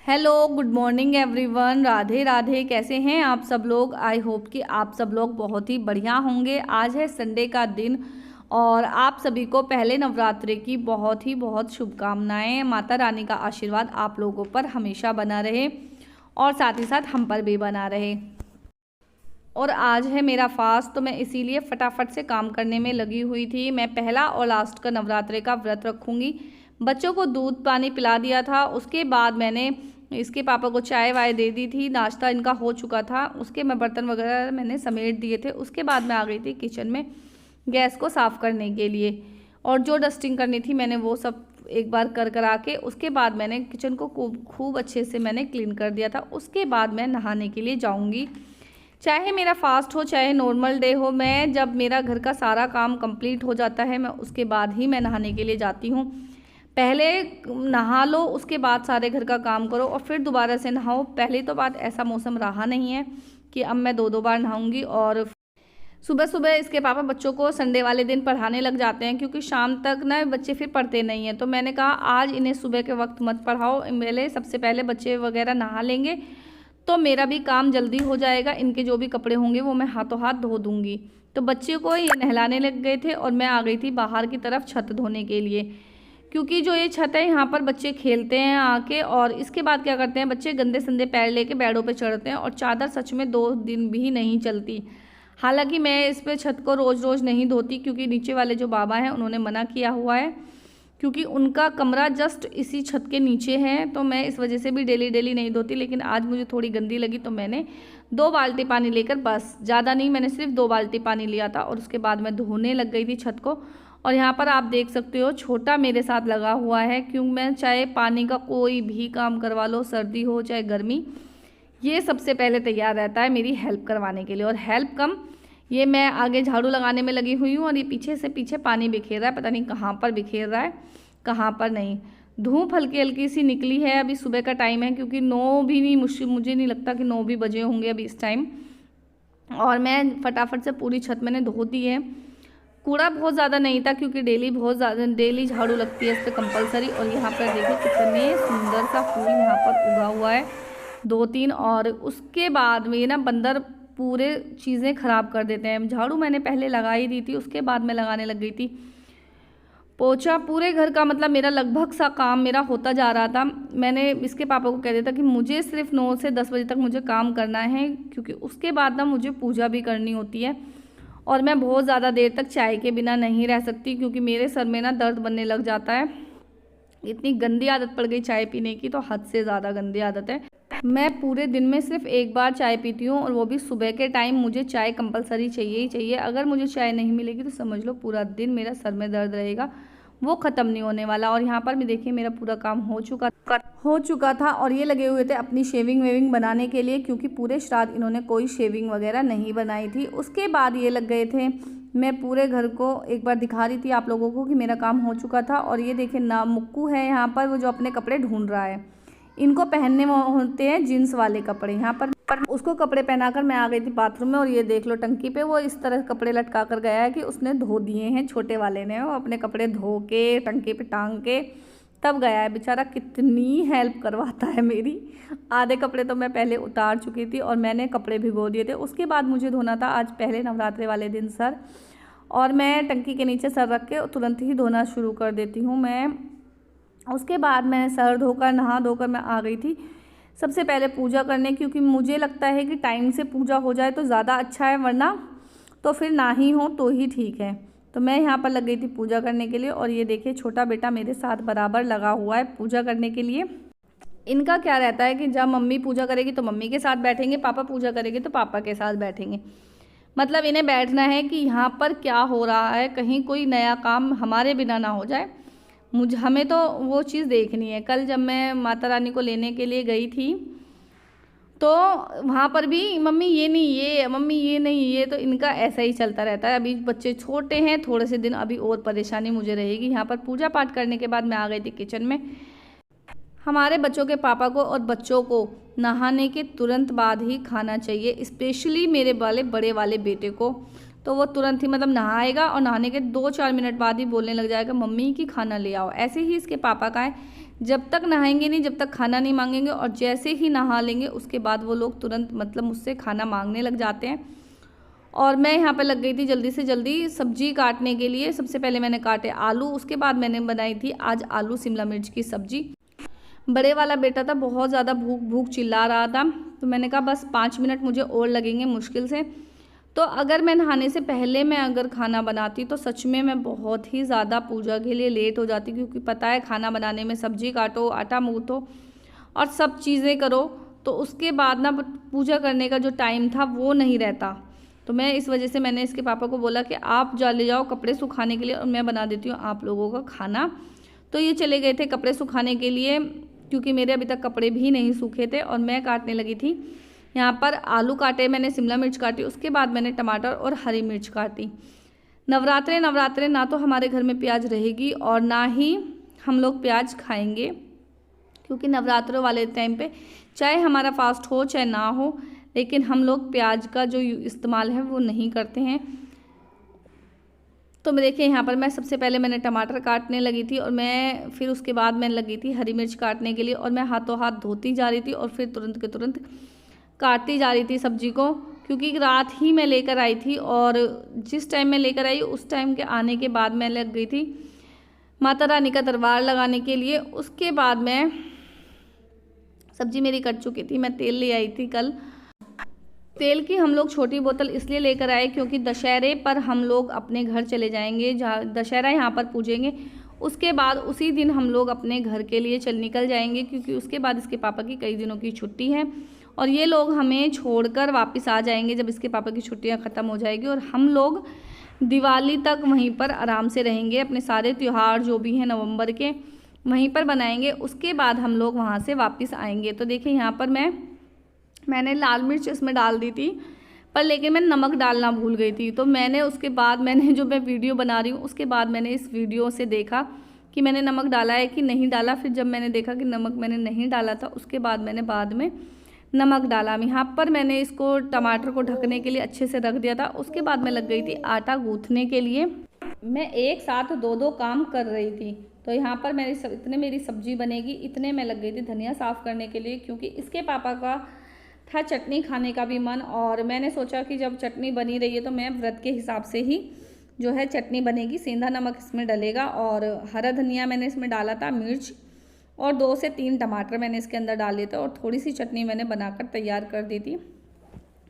Hello, good morning everyone. Radhe Radhe. कैसे हैं आप सब लोग? आई होप कि आप सब लोग बहुत ही बढ़िया होंगे। आज है संडे का दिन और आप सभी को पहले नवरात्रि की बहुत शुभकामनाएं। माता रानी का आशीर्वाद आप लोगों पर हमेशा बना रहे और साथ ही साथ हम पर भी बना रहे। और आज है मेरा फास्ट, तो मैं इसीलिए फटाफट से काम करने में लगी हुई थी। मैं पहला और लास्ट का नवरात्रि का व्रत रखूँगी। बच्चों को दूध पानी पिला दिया था, उसके बाद मैंने इसके पापा को चाय वाय दे दी थी। नाश्ता इनका हो चुका था, उसके मैं बर्तन वगैरह मैंने समेट दिए थे। उसके बाद मैं आ गई थी किचन में गैस को साफ़ करने के लिए, और जो डस्टिंग करनी थी मैंने वो सब एक बार करा के उसके बाद मैंने किचन को खूब अच्छे से मैंने क्लीन कर दिया था। उसके बाद मैं नहाने के लिए जाऊँगी। चाहे मेरा फास्ट हो चाहे नॉर्मल डे हो, मैं जब मेरा घर का सारा काम कंप्लीट हो जाता है मैं उसके बाद ही मैं नहाने के लिए जाती हूँ। पहले नहा लो, उसके बाद सारे घर का काम करो और फिर दोबारा से नहाओ। पहले तो बात ऐसा मौसम रहा नहीं है कि अब मैं दो बार नहाऊंगी। और सुबह सुबह इसके पापा बच्चों को संडे वाले दिन पढ़ाने लग जाते हैं, क्योंकि शाम तक ना बच्चे फिर पढ़ते नहीं हैं। तो मैंने कहा आज इन्हें सुबह के वक्त मत पढ़ाओ, पहले सबसे पहले बच्चे वगैरह नहा लेंगे तो मेरा भी काम जल्दी हो जाएगा। इनके जो भी कपड़े होंगे वो मैं हाथों हाथ धो दूँगी। तो बच्चे को ये नहलाने लग गए थे और मैं आ गई थी बाहर की तरफ छत धोने के लिए, क्योंकि जो ये छत है यहाँ पर बच्चे खेलते हैं आके। और इसके बाद क्या करते हैं बच्चे, गंदे संदे पैर लेके बेडों पे चढ़ते हैं और चादर सच में 2 दिन भी नहीं चलती। हालांकि मैं इस पे छत को रोज़ रोज़ नहीं धोती, क्योंकि नीचे वाले जो बाबा हैं उन्होंने मना किया हुआ है, क्योंकि उनका कमरा जस्ट इसी छत के नीचे है। तो मैं इस वजह से भी डेली नहीं धोती। लेकिन आज मुझे थोड़ी गंदी लगी तो मैंने 2 बाल्टी पानी लेकर, बस ज़्यादा नहीं, मैंने सिर्फ 2 बाल्टी पानी लिया था और उसके बाद मैं धोने लग गई थी छत को। और यहाँ पर आप देख सकते हो छोटा मेरे साथ लगा हुआ है, क्यों मैं चाहे पानी का कोई भी काम करवा लो, सर्दी हो चाहे गर्मी, ये सबसे पहले तैयार रहता है मेरी हेल्प करवाने के लिए। और हेल्प कम, ये मैं आगे झाड़ू लगाने में लगी हुई हूँ और ये पीछे से पीछे पानी बिखेर रहा है, पता नहीं कहाँ पर बिखेर रहा है कहाँ पर नहीं। धूप हल्की हल्की सी निकली है, अभी सुबह का टाइम है, क्योंकि 9 भी नहीं, मुझे नहीं लगता कि 9 भी बजे होंगे अभी इस टाइम। और मैं फटाफट से पूरी छत मैंने धो दी है। कूड़ा बहुत ज़्यादा नहीं था, क्योंकि डेली झाड़ू लगती है इस पर कंपलसरी। और यहाँ पर देखिए कितने सुंदर सा फूल यहाँ पर उगा हुआ है 2-3। और उसके बाद में ना बंदर पूरे चीज़ें ख़राब कर देते हैं। झाड़ू मैंने पहले लगा ही दी थी, उसके बाद मैं लगाने लग गई थी पोछा। पूरे घर का मतलब मेरा लगभग सा काम मेरा होता जा रहा था। मैंने इसके पापा को कह दिया था कि मुझे सिर्फ 9 से 10 बजे तक मुझे काम करना है, क्योंकि उसके बाद ना मुझे पूजा भी करनी होती है और मैं बहुत ज़्यादा देर तक चाय के बिना नहीं रह सकती, क्योंकि मेरे सर में ना दर्द बनने लग जाता है। इतनी गंदी आदत पड़ गई चाय पीने की, तो हद से ज़्यादा गंदी आदत है। मैं पूरे दिन में सिर्फ एक बार चाय पीती हूँ, और वो भी सुबह के टाइम। मुझे चाय कंपलसरी चाहिए ही चाहिए। अगर मुझे चाय नहीं मिलेगी तो समझ लो पूरा दिन मेरा सर में दर्द रहेगा, वो ख़त्म नहीं होने वाला। और यहाँ पर भी देखिए मेरा पूरा काम हो चुका था और ये लगे हुए थे अपनी शेविंग वेविंग बनाने के लिए, क्योंकि पूरे श्राद्ध इन्होंने कोई शेविंग वगैरह नहीं बनाई थी। उसके बाद ये लग गए थे, मैं पूरे घर को एक बार दिखा रही थी आप लोगों को कि मेरा काम हो चुका था। और ये देखिए ना मुक्कू है यहाँ पर, वो जो अपने कपड़े ढूंढ रहा है। इनको पहनने होते हैं जीन्स वाले कपड़े। यहाँ पर उसको कपड़े पहनाकर मैं आ गई थी बाथरूम में, और ये देख लो टंकी पे वो इस तरह कपड़े लटका कर गया है कि उसने धो दिए हैं, छोटे वाले ने। वो अपने कपड़े धो के टंकी पे टांग के तब गया है बेचारा। कितनी हेल्प करवाता है मेरी। आधे कपड़े तो मैं पहले उतार चुकी थी और मैंने कपड़े भिगो दिए थे। उसके बाद मुझे धोना था आज पहले नवरात्रि वाले दिन सर, और मैं टंकी के नीचे सर रख के तुरंत ही धोना शुरू कर देती हूँ मैं। उसके बाद मैं सर धोकर नहा धोकर मैं आ गई थी सबसे पहले पूजा करने, क्योंकि मुझे लगता है कि टाइम से पूजा हो जाए तो ज़्यादा अच्छा है, वरना तो फिर ना ही हो तो ही ठीक है। तो मैं यहाँ पर लग गई थी पूजा करने के लिए। और ये देखिए छोटा बेटा मेरे साथ बराबर लगा हुआ है पूजा करने के लिए। इनका क्या रहता है कि जब मम्मी पूजा करेगी तो मम्मी के साथ बैठेंगे, पापा पूजा करेंगे तो पापा के साथ बैठेंगे। मतलब इन्हें बैठना है कि यहाँ पर क्या हो रहा है, कहीं कोई नया काम हमारे बिना ना हो जाए। हमें तो वो चीज़ देखनी है। कल जब मैं माता रानी को लेने के लिए गई थी तो वहाँ पर भी मम्मी ये नहीं, ये मम्मी ये नहीं, ये तो इनका ऐसा ही चलता रहता है। अभी बच्चे छोटे हैं, थोड़े से दिन अभी और परेशानी मुझे रहेगी। यहाँ पर पूजा पाठ करने के बाद मैं आ गई थी किचन में। हमारे बच्चों के पापा को और बच्चों को नहाने के तुरंत बाद ही खाना चाहिए, स्पेशली मेरे वाले बड़े वाले बेटे को। तो वो तुरंत ही मतलब नहाएगा और नहाने के 2-4 मिनट बाद ही बोलने लग जाएगा मम्मी की खाना ले आओ। ऐसे ही इसके पापा का है, जब तक नहाएंगे नहीं, जब तक खाना नहीं मांगेंगे, और जैसे ही नहा लेंगे उसके बाद वो लोग तुरंत मतलब मुझसे खाना मांगने लग जाते हैं। और मैं यहाँ पे लग गई थी जल्दी से जल्दी सब्जी काटने के लिए। सबसे पहले मैंने काटे आलू, उसके बाद मैंने बनाई थी आज आलू शिमला मिर्च की सब्जी। बड़े वाला बेटा था, बहुत ज़्यादा भूख भूख चिल्ला रहा था, तो मैंने कहा बस 5 मिनट मुझे और लगेंगे मुश्किल से। तो अगर मैं नहाने से पहले मैं अगर खाना बनाती तो सच में मैं बहुत ही ज़्यादा पूजा के लिए लेट हो जाती, क्योंकि पता है खाना बनाने में सब्जी काटो, आटा मूथो और सब चीज़ें करो, तो उसके बाद ना पूजा करने का जो टाइम था वो नहीं रहता। तो मैं इस वजह से मैंने इसके पापा को बोला कि आप ले जाओ कपड़े सुखाने के लिए और मैं बना देती हूँ आप लोगों का खाना। तो ये चले गए थे कपड़े सुखाने के लिए, क्योंकि मेरे अभी तक कपड़े भी नहीं सूखे थे, और मैं काटने लगी थी। यहाँ पर आलू काटे मैंने, शिमला मिर्च काटी, उसके बाद मैंने टमाटर और हरी मिर्च काटी। नवरात्रे ना तो हमारे घर में प्याज रहेगी और ना ही हम लोग प्याज खाएंगे, क्योंकि नवरात्रों वाले टाइम पे चाहे हमारा फास्ट हो चाहे ना हो, लेकिन हम लोग प्याज का जो इस्तेमाल है वो नहीं करते हैं। तो देखिए यहाँ पर मैं सबसे पहले मैंने टमाटर काटने लगी थी, और मैं फिर उसके बाद मैं लगी थी हरी मिर्च काटने के लिए, और मैं हाथों हाथ धोती जा रही थी और फिर तुरंत के तुरंत काटती जा रही थी सब्जी को, क्योंकि रात ही मैं लेकर आई थी। और जिस टाइम मैं लेकर आई उस टाइम के आने के बाद मैं लग गई थी माता रानी का दरबार लगाने के लिए। उसके बाद मैं सब्जी मेरी कट चुकी थी, मैं तेल ले आई थी कल। तेल की हम लोग छोटी बोतल इसलिए लेकर आए क्योंकि दशहरे पर हम लोग अपने घर चले जाएंगे, जहाँ दशहरा यहाँ पर पूजेंगे, उसके बाद उसी दिन हम लोग अपने घर के लिए निकल जाएंगे, क्योंकि उसके बाद इसके पापा की कई दिनों की छुट्टी है और ये लोग हमें छोड़कर वापस आ जाएंगे जब इसके पापा की छुट्टियाँ ख़त्म हो जाएगी, और हम लोग दिवाली तक वहीं पर आराम से रहेंगे। अपने सारे त्यौहार जो भी हैं नवंबर के वहीं पर बनाएंगे, उसके बाद हम लोग वहाँ से वापस आएंगे। तो देखिए यहाँ पर मैंने लाल मिर्च इसमें डाल दी थी, पर लेकिन मैं नमक डालना भूल गई थी। तो मैंने उसके बाद जो मैं वीडियो बना रही हूँ उसके बाद मैंने इस वीडियो से देखा कि मैंने नमक डाला है कि नहीं डाला। फिर जब मैंने देखा कि नमक मैंने नहीं डाला था, उसके बाद मैंने बाद में नमक डाला। यहाँ पर मैंने इसको टमाटर को ढकने के लिए अच्छे से रख दिया था। उसके बाद मैं लग गई थी आटा गूँथने के लिए। मैं एक साथ दो काम कर रही थी। तो यहाँ पर इतने मेरी सब्जी बनेगी, इतने मैं लग गई थी धनिया साफ़ करने के लिए, क्योंकि इसके पापा का था चटनी खाने का भी मन, और मैंने सोचा कि जब चटनी बनी रही है तो मैं व्रत के हिसाब से ही जो है चटनी बनेगी। सेंधा नमक इसमें डलेगा और हरा धनिया मैंने इसमें डाला था, मिर्च और 2 से 3 टमाटर मैंने इसके अंदर डाल दिए थे, और थोड़ी सी चटनी मैंने बनाकर तैयार कर दी थी।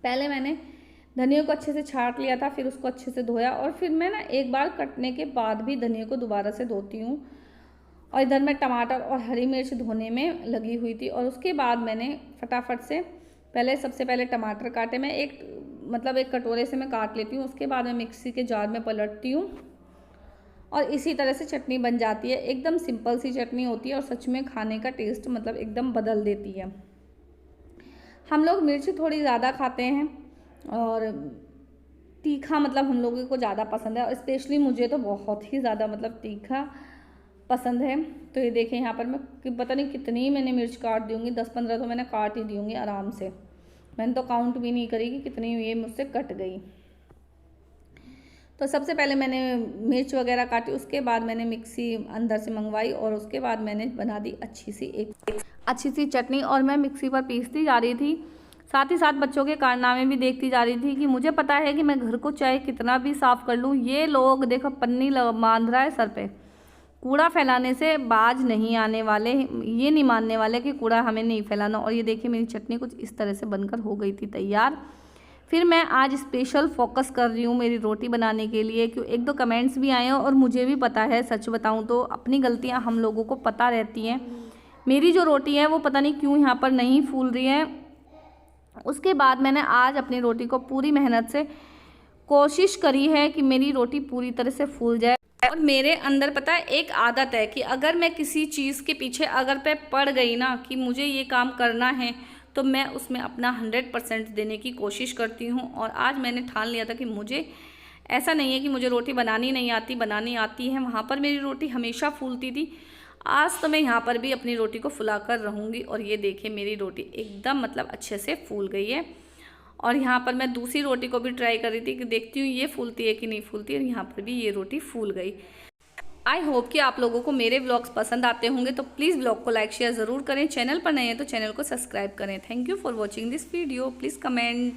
पहले मैंने धनिया को अच्छे से छाट लिया था, फिर उसको अच्छे से धोया, और फिर मैं ना एक बार कटने के बाद भी धनिया को दोबारा से धोती हूँ। और इधर मैं टमाटर और हरी मिर्च धोने में लगी हुई थी, और उसके बाद मैंने फटाफट से सबसे पहले टमाटर काटे। मैं एक कटोरे से मैं काट लेती हूँ, उसके बाद मैं मिक्सी के जार में पलटती हूँ, और इसी तरह से चटनी बन जाती है। एकदम सिंपल सी चटनी होती है और सच में खाने का टेस्ट एकदम बदल देती है। हम लोग मिर्च थोड़ी ज़्यादा खाते हैं और तीखा हम लोगों को ज़्यादा पसंद है, और स्पेशली मुझे तो बहुत ही ज़्यादा तीखा पसंद है। तो ये देखें यहाँ पर मैं पता नहीं कितनी मैंने मिर्च काट दी होंगी, 10-15 तो मैंने काट ही दी होंगी आराम से। मैंने तो काउंट भी नहीं करी कि कितनी ये मुझसे कट गई। तो सबसे पहले मैंने मिर्च वगैरह काटी, उसके बाद मैंने मिक्सी अंदर से मंगवाई, और उसके बाद मैंने बना दी अच्छी सी चटनी, और मैं मिक्सी पर पीसती जा रही थी। साथ ही साथ बच्चों के कारनामे भी देखती जा रही थी कि मुझे पता है कि मैं घर को चाहे कितना भी साफ़ कर लूँ, ये लोग देखो पन्नी बांध रहा है सर पे। कूड़ा फैलाने से बाज नहीं आने वाले, ये नहीं मानने वाले कि कूड़ा हमें नहीं फैलाना। और ये देखिए मेरी चटनी कुछ इस तरह से बनकर हो गई थी तैयार। फिर मैं आज स्पेशल फोकस कर रही हूँ मेरी रोटी बनाने के लिए, क्यों 1-2 कमेंट्स भी आए हैं, और मुझे भी पता है, सच बताऊँ तो अपनी गलतियाँ हम लोगों को पता रहती हैं। मेरी जो रोटी है वो पता नहीं क्यों यहाँ पर नहीं फूल रही है। उसके बाद मैंने आज अपनी रोटी को पूरी मेहनत से कोशिश करी है कि मेरी रोटी पूरी तरह से फूल जाए। और मेरे अंदर पता है एक आदत है कि अगर मैं किसी चीज़ के पीछे अगर मैं पड़ गई ना कि मुझे ये काम करना है, तो मैं उसमें अपना 100% देने की कोशिश करती हूँ। और आज मैंने ठान लिया था कि मुझे ऐसा नहीं है कि मुझे रोटी बनानी नहीं आती, बनानी आती है। वहाँ पर मेरी रोटी हमेशा फूलती थी, आज तो मैं यहाँ पर भी अपनी रोटी को फुला कर रहूँगी। और ये देखिए मेरी रोटी एकदम अच्छे से फूल गई है। और यहाँ पर मैं दूसरी रोटी को भी ट्राई कर रही थी कि देखती हूँ ये फूलती है कि नहीं फूलती है, और यहाँ पर भी ये रोटी फूल गई। आई होप कि आप लोगों को मेरे व्लॉग्स पसंद आते होंगे, तो प्लीज़ व्लॉग को लाइक शेयर ज़रूर करें। चैनल पर नए हैं तो चैनल को सब्सक्राइब करें। Thank you for watching this video. Please comment.